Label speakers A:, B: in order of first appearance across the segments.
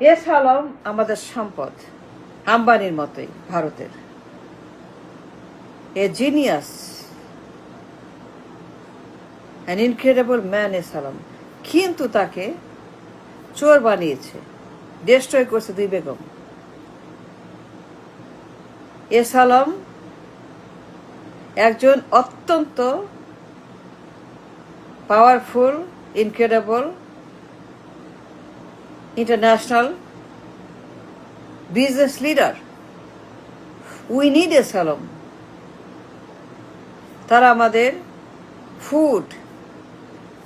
A: S Alam আমাদের সম্পদ, আম্বানির মতোই ভারতের। A genius, an incredible man S Alam, কিন্তু তাকে চোর বানিয়েছে, ডিস্ট্রয় করছে দুই বেগম। এস আলম একজন অত্যন্ত powerful, incredible, international business leader. We need S Alam. তারা আমাদের ফুড,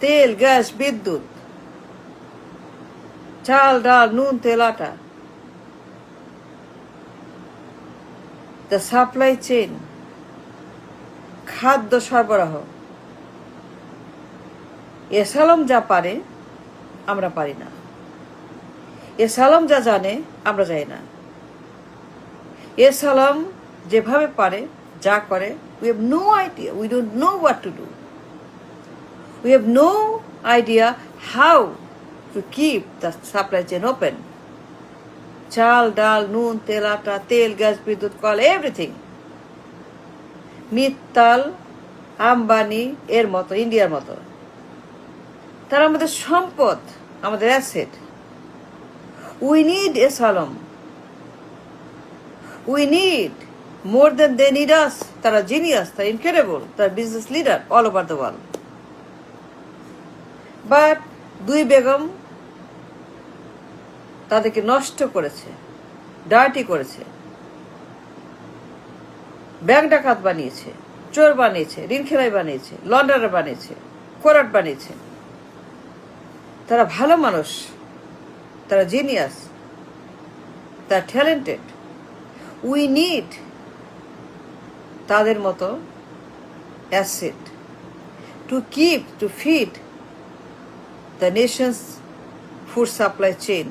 A: তেল, গ্যাস, বিদ্যুৎ, চাল, ডাল, নুন, তেল, আটা, দ্য সাপ্লাই চেইন, খাদ্য সরবরাহ। এস আলম যা পারে আমরা পারি না, এস আলম যা জানে আমরা জানি না। এস আলম যেভাবে পারে, যা করে, we have no idea, we don't know what to do, we have no idea how to keep the supply chain open. চাল, ডাল, নুন, তেল, আটা, তেল, গ্যাস, বিদ্যুৎ, কল, এভরিথিং। মিত্তাল, আম্বানি এর মতো, ইন্ডিয়ার মতো, তারা আমাদের সম্পদ, আমাদের asset. We need S Alam, we need more than they need us. তারা জিনিয়াস, তারা ইনক্রেডিবল, তারা business leader all over the world. But দুই বেগম তাদেরকে নষ্ট করেছে, ডার্টি করেছে, ব্যাংক ডাকাত বানিয়েছে, চোর বানিয়েছে, ঋণ খেলাই বানিয়েছে, লন্ডার বানিয়েছে, কোরাট বানিয়েছে। তারা ভালো মানুষ, তারা জিনিয়াস, তারা ট্যালেন্টেড। উই নিড তাদের মতো asset to keep, to feed the nations food supply chain.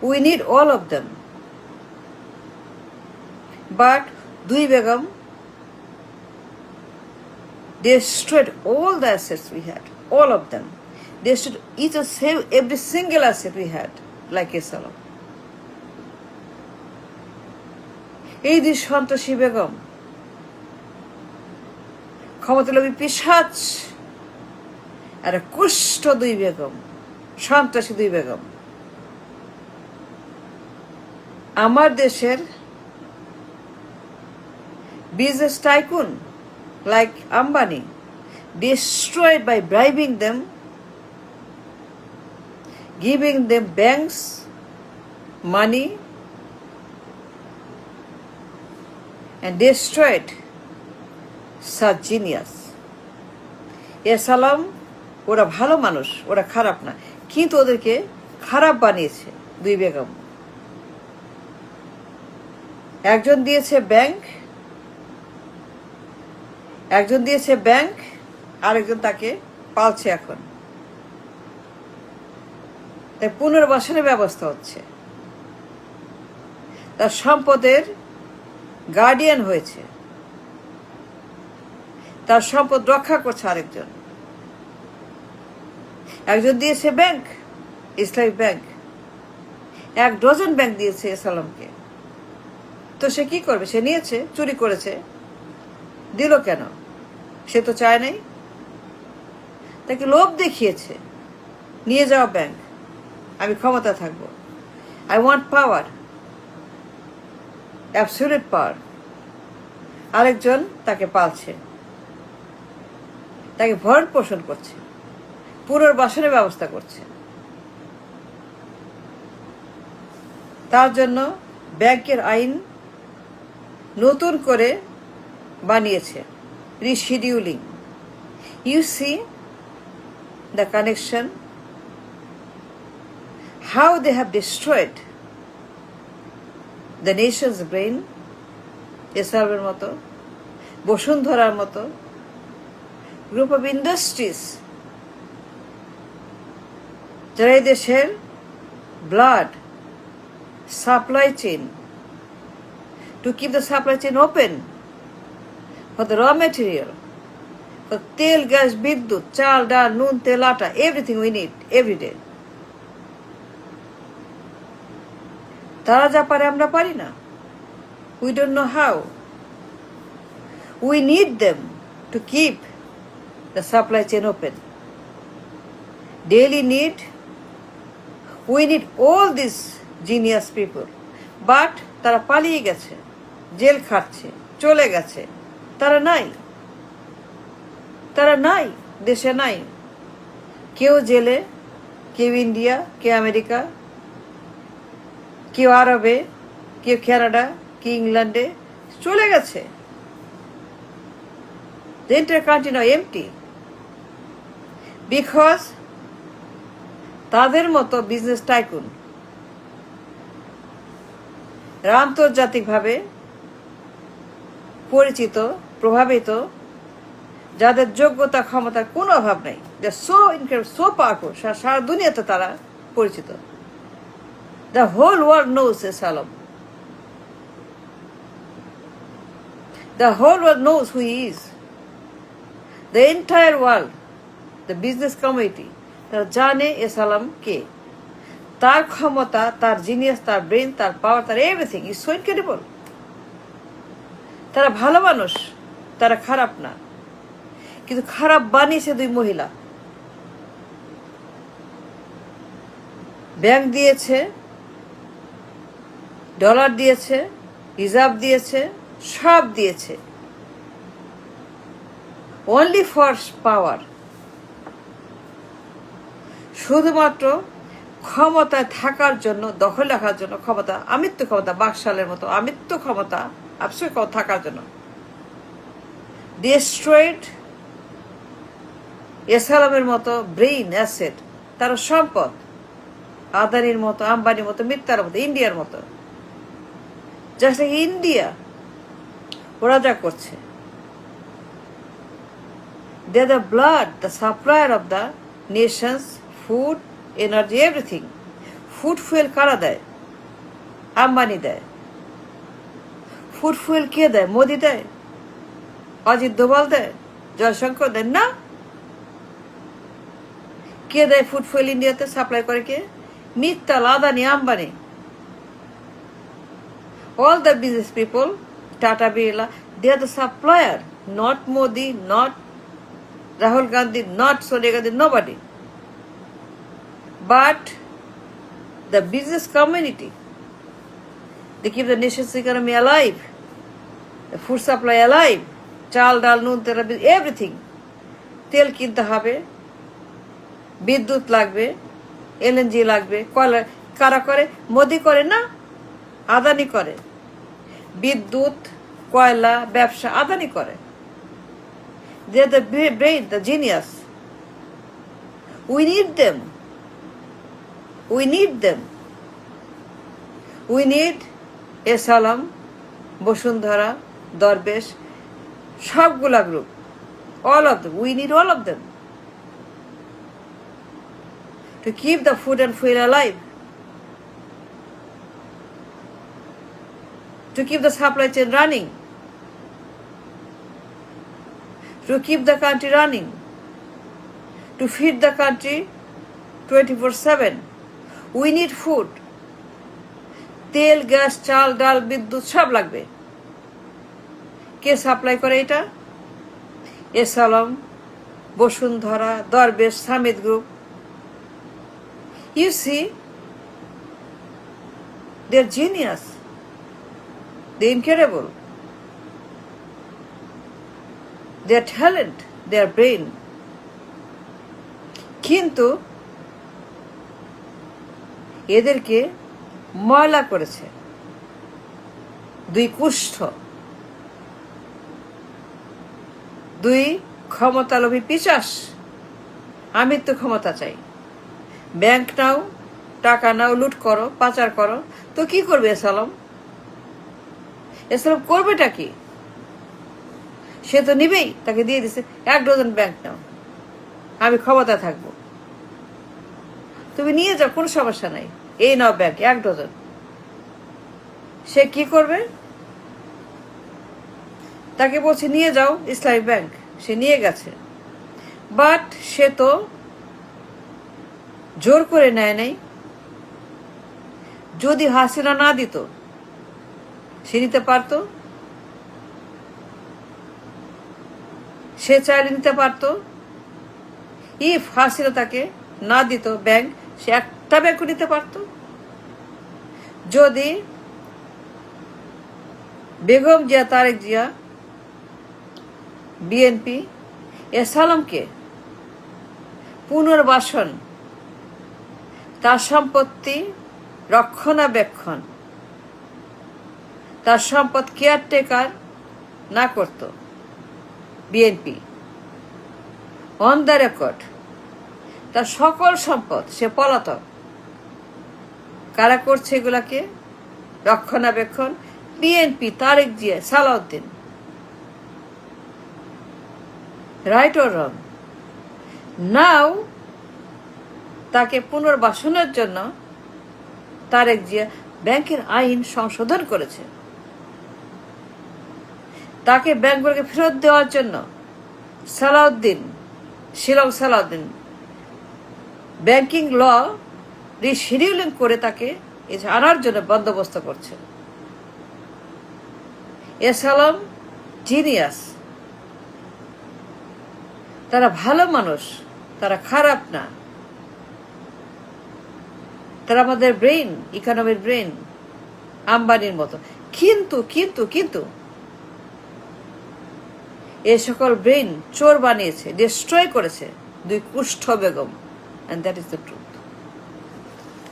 A: We need all of them. But দুই Begum destroyed all the assets we had, all of them. They should each save every single asset we had, like a Salam. এই দুই সন্ত্রাসী বেগম, ক্ষমতালোভী পিশাচ, আর কুষ্ঠ দুই বেগম, সন্ত্রাসী দুই বেগম আমার দেশের business tycoon like Ambani destroyed by bribing them, giving them banks money, and destroyed such genius. S Alam ওরা ভালো মানুষ, ওরা খারাপ না, কিন্তু ওদেরকে খারাপ বানিয়েছে দুই বেগম। একজন দিয়েছে ব্যাংক, একজন দিয়েছে ব্যাংক, আরেকজন তাকে পালছে এখন। তাই পুনর্বাসনের ব্যবস্থা হচ্ছে, তার সম্পদের গার্ডিয়ান হয়েছে, তার সম্পদ রক্ষা করছে আরেকজন। একজন দিয়েছে bank, Islamic bank, 1 dozen bank দিয়েছে এস আলমকে। তো সে কি করবে? সে নিয়েছে, চুরি করেছে, দিল কেন? সে তো চায় নাই, তাকে লোভ দেখিয়েছে, নিয়ে যাওয়া ব্যাংক, আমি ক্ষমতা থাকবো, আই ওয়ান্ট পাওয়ার, অ্যাবসলিউট পাওয়ার। আরেকজন তাকে পালছে, তাকে ভরণ পোষণ করছে, পুনর্বাসনের ব্যবস্থা করছে। তার জন্য ব্যাংকের আইন নতুন করে বানিয়েছে, rescheduling. You see the connection, how they have destroyed the nation's brain. এসআরবের মতো, বসুন্ধরার মতো গ্রুপ অফ ইন্ডাস্ট্রিজ, যারা এই দেশের blood supply chain, to keep the supply chain open for the raw material, for তেল, গ্যাস, বিদ্যুৎ, চাল, ডাল, নুন, তেল, আটা, everything we need every day. তারা যা পারে আমরা পারি না। We don't know how. We need them to keep the supply chain open. Daily need, we need all this genius people. But তারা পালিয়ে গেছে, জেল খাটছে, চলে গেছে। তারা নাই, তারা নাই, দেশে নাই। কেউ জেলে, কেউ ইন্ডিয়া, কেউ আমেরিকা, কেউ আরবে, কেউ কানাডা, কেউ ইংল্যান্ডে চলে গেছে। The entire country now empty because তাদের মতো বিজনেস টাইকুন আন্তর্জাতিকভাবে পরিচিত, প্রভাবিত, যাদের যোগ্যতা ক্ষমতার কোনো অভাব নেই, সো ইনক্রেডিবল, সো পাওয়ারফুল, সারা দুনিয়াতে তারা পরিচিত। The whole world knows S Alam. The whole world knows who he is. The entire world, the business community, তারা জানে এসালম কে, তার ক্ষমতা, তার জিনিয়াস, তার ব্রেন, তার পাওয়ার, তার এভরিথিং ইজ সো ইনক্রেডিবল। তারা ভালো মানুষ, তারা খারাপ না, কিন্তু খারাপ বানিয়েছে দুই মহিলা। ব্যাংক দিয়েছে, ডলার দিয়েছে, রিজার্ভ দিয়েছে, সব দিয়েছে, অনলি ফর পাওয়ার, শুধুমাত্র ক্ষমতায় থাকার জন্য, দখল রাখার জন্য, ক্ষমতা, আমিত্ব ক্ষমতা, বাকশালের মতো আমিত্ব ক্ষমতা, আবশ্যক থাকার জন্য। ডিস্ট্রয়েড এসালামের মতো ব্রেইন, অ্যাসেট, তার সম্পদ, আদানির মতো, আম্বানির মতো, মিত্তার মতো, ইন্ডিয়ার মতো। জাস্ট লাইক ইন্ডিয়া, ওরা যা করছে। They are the blood, the supplier of the nations, food, energy, everything. Food fuel কারা দেয়? আম্বানি দেয়। ফুড ফুয়েল কে দেয়? মোদি দেয়? অজিত দোভাল দেয়? জয়শঙ্কর দেয়? না। কে দেয় ফুড ফুয়েল ইন্ডিয়াতে? সাপ্লাই করে কে? Mittal, Adani, Ambani. All the business people, Tata Birla, they are the supplier, not Modi, not Rahul Gandhi, not Sonia Gandhi, nobody. But the business community, they keep the nation's economy alive, the food supply alive, চাল, ডাল, নুন, তেল, everything. তেল কিনতে হবে, বিদ্যুৎ লাগবে, LNG লাগবে, কয়লা কারা করে? মোদি করে না, আদানি করে। বিদ্যুৎ, কয়লা, ব্যবসা আদানি করে। They are the brain, the genius. We need them, we need them. We need S Alam, Bashundhara, Darbesh, সবগুলা group, all of them. We need all of them to keep the food and fuel alive, to keep the supply chain running, to keep the country running, to feed the country 24/7. We need food. তেল, gas, চাল, ডাল, বিদ্যুৎ সব লাগবে। কে supply করে এটা? এসালাম, বসুন্ধরা, দরবেশ, সামিত group. You see, they're genius, they're incredible, their talent, their brain. কিন্তু এদেরকে ময়লা করেছে দুই কুষ্ঠ, দুই ক্ষমতালোভী পিশাচ। আমি তো ক্ষমতা চাই, ব্যাংক নাও, টাকা নাও, লুট করো, পাচার করো। তো কি করবে এসালাম? এসালাম করবেটা কি? সে তো নিবেই, তাকে দিয়ে দিছে 1 ডজন ব্যাংক নাও, আমি ক্ষমতা থাকবো, তুমি নিয়ে যাও, কোনো সমস্যা নাই, এই নাও ব্যাংক 1 ডজন। সে কি করবে? তাকে বলছে নিয়ে যাও ইসলামী ব্যাংক, সে নিয়ে গেছে। বাট সে তো জোর করে নেয় নাই, যদি হাসিনা না দিত, সে নিতে পারত, সে চাইলে নিতে পারত। ইফ হাসিনা তাকে না দিত ব্যাংক, সে একটা ব্যাংকও নিতে পারত। যদি বেগম জিয়া, তারেক জিয়া, বিএনপি এস আলমকে পুনর্বাসন, তার সম্পত্তি রক্ষণাবেক্ষণ, তার সম্পদ কেয়ারটেকার না করত বিএনপি, অন দ্য রেকর্ড, তার সকল সম্পদ সে পলাতক, কারা করছে এগুলাকে রক্ষণাবেক্ষণ? BNP, Tarique Zia, Salahuddin. Right or wrong? Now তাকে পুনর্বাসনের জন্য তারেক জিয়া ব্যাংকের আইন সংশোধন করেছে। তাকে ব্যাংকগুলোকে ফেরত দেওয়ার জন্য Salahuddin, Shillong Salahuddin banking law rescheduling করে তাকে আনার জন্য বন্দোবস্ত করছে। এস আলম জিনিয়াস, তারা ভালো মানুষ, তারা খারাপ না, তারা আমাদের ব্রেইন, ইকোনমির ব্রেইন, আম্বানির মতো। কিন্তু কিন্তু কিন্তু এ সকল ব্রেইন চোর বানিয়েছে, ডিস্ট্রয় করেছে দুই কুষ্ঠ Begum, and that is the truth.